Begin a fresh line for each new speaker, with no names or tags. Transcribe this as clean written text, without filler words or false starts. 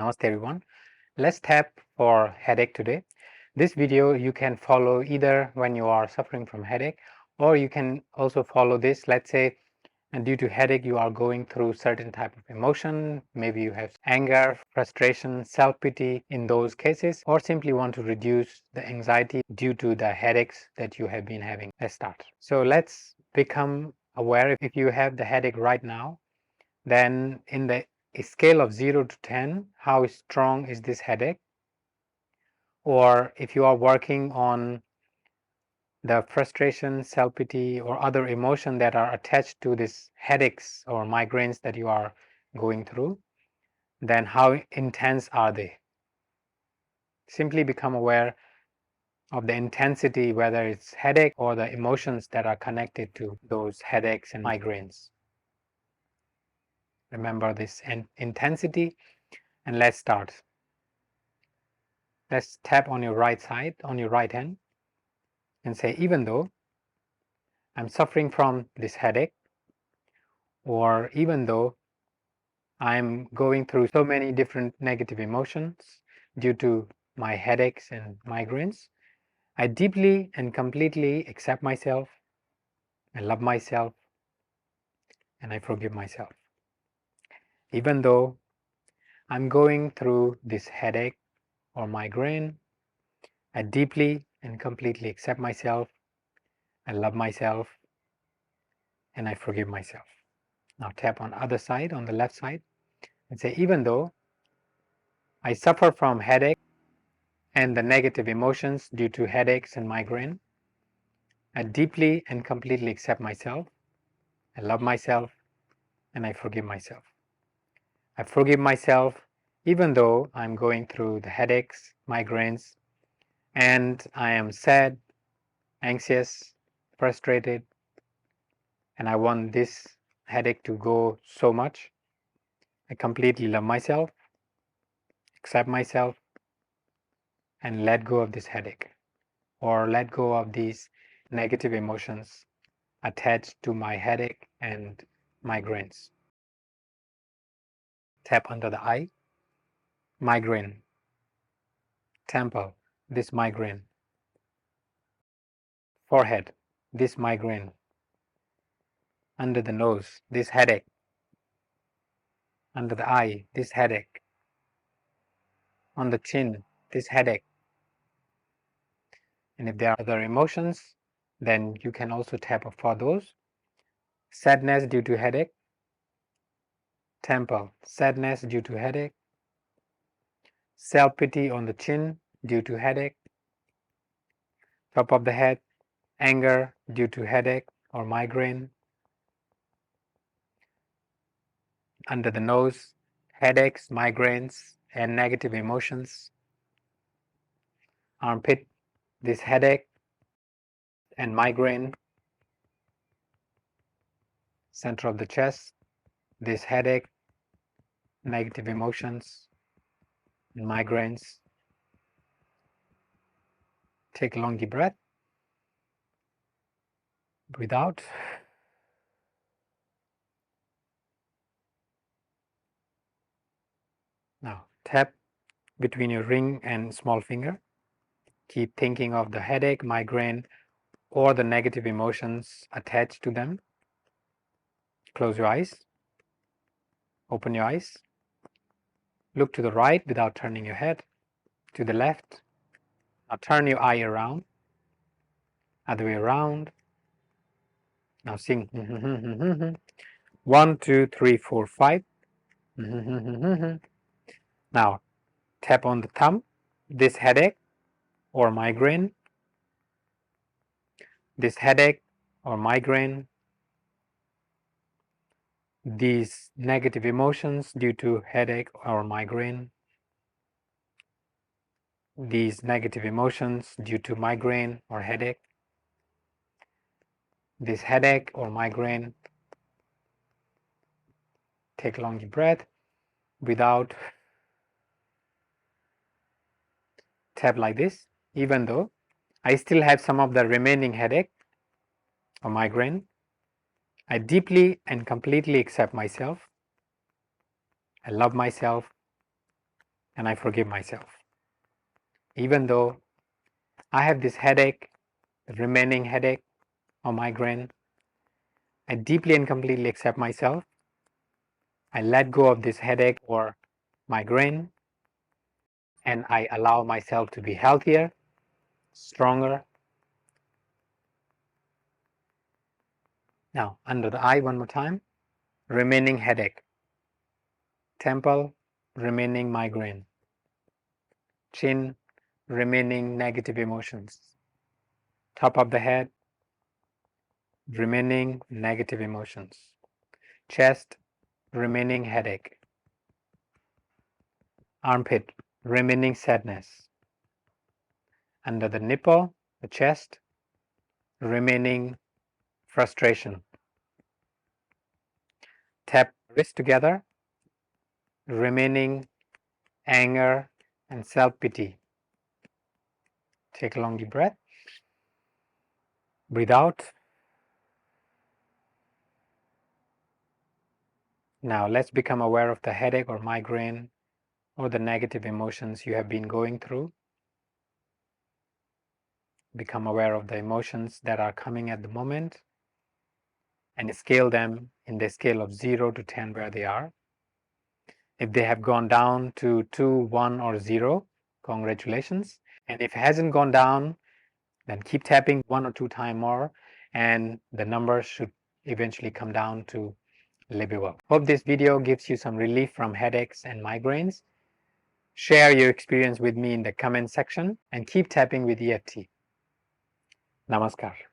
Namaste everyone. Let's tap for headache today. This video you can follow either when you are suffering from headache, or you can also follow this. Let's say and due to headache you are going through certain type of emotion, maybe you have anger, frustration, self-pity in those cases, or simply want to reduce the anxiety due to the headaches that you have been having. Let's start. So let's become aware. If you have the headache right now, then in the scale of 0 to 10, how strong is this headache? Or if you are working on the frustration, self-pity, or other emotion that are attached to these headaches or migraines that you are going through, then how intense are they? Simply become aware of the intensity, whether it's headache or the emotions that are connected to those headaches and migraines. Remember this intensity, and let's start. Let's tap on your right side, on your right hand, and say, even though I'm suffering from this headache, or even though I'm going through so many different negative emotions due to my headaches and migraines, I deeply and completely accept myself, I love myself, and I forgive myself. Even though I'm going through this headache or migraine, I deeply and completely accept myself, I love myself, and I forgive myself. Now tap on other side, on the left side, and say, even though I suffer from headache and the negative emotions due to headaches and migraine, I deeply and completely accept myself, I love myself, and I forgive myself. I forgive myself even though I'm going through the headaches, migraines, and I am sad, anxious, frustrated, and I want this headache to go so much. I completely love myself, accept myself, and let go of this headache, or let go of these negative emotions attached to my headache and migraines. Tap under the eye, migraine, temple, this migraine, forehead, this migraine, under the nose, this headache, under the eye, this headache, on the chin, this headache. And if there are other emotions, then you can also tap for those. Sadness due to headache, temple, sadness due to headache, self-pity on the chin due to headache, top of the head, anger due to headache or migraine, under the nose, headaches, migraines, and negative emotions, armpit, this headache and migraine, center of the chest, this headache, negative emotions, and migraines. Take a long deep breath. Breathe out. Now tap between your ring and small finger. Keep thinking of the headache, migraine, or the negative emotions attached to them. Close your eyes. Open your eyes. Look to the right without turning your head. To the left. Now turn your eye around. Other way around. Now sing. 1, 2, 3, 4, 5. Now tap on the thumb. This headache or migraine. This headache or migraine. These negative emotions due to headache or migraine. These negative emotions due to migraine or headache. This headache or migraine. Take a long deep breath. Breathe out. Tap like this. Even though I still have some of the remaining headache or migraine, I deeply and completely accept myself. I love myself. and I forgive myself. Even though I have this headache, the remaining headache or migraine, I deeply and completely accept myself. I let go of this headache or migraine, and I allow myself to be healthier, stronger. Now, under the eye one more time, remaining headache, temple, remaining migraine, chin, remaining negative emotions, top of the head, remaining negative emotions, chest, remaining headache, armpit, remaining sadness, under the nipple, the chest, remaining frustration, tap wrist together, remaining anger and self-pity. Take a long deep breath, breathe out. Now let's become aware of the headache or migraine or the negative emotions you have been going through. Become aware of the emotions that are coming at the moment and scale them in the scale of 0 to 10 where they are. If they have gone down to 2, 1 or 0, congratulations. And if it hasn't gone down, then keep tapping 1 or 2 times more and the number should eventually come down to livable. Hope this video gives you some relief from headaches and migraines. Share your experience with me in the comment section and keep tapping with EFT. Namaskar.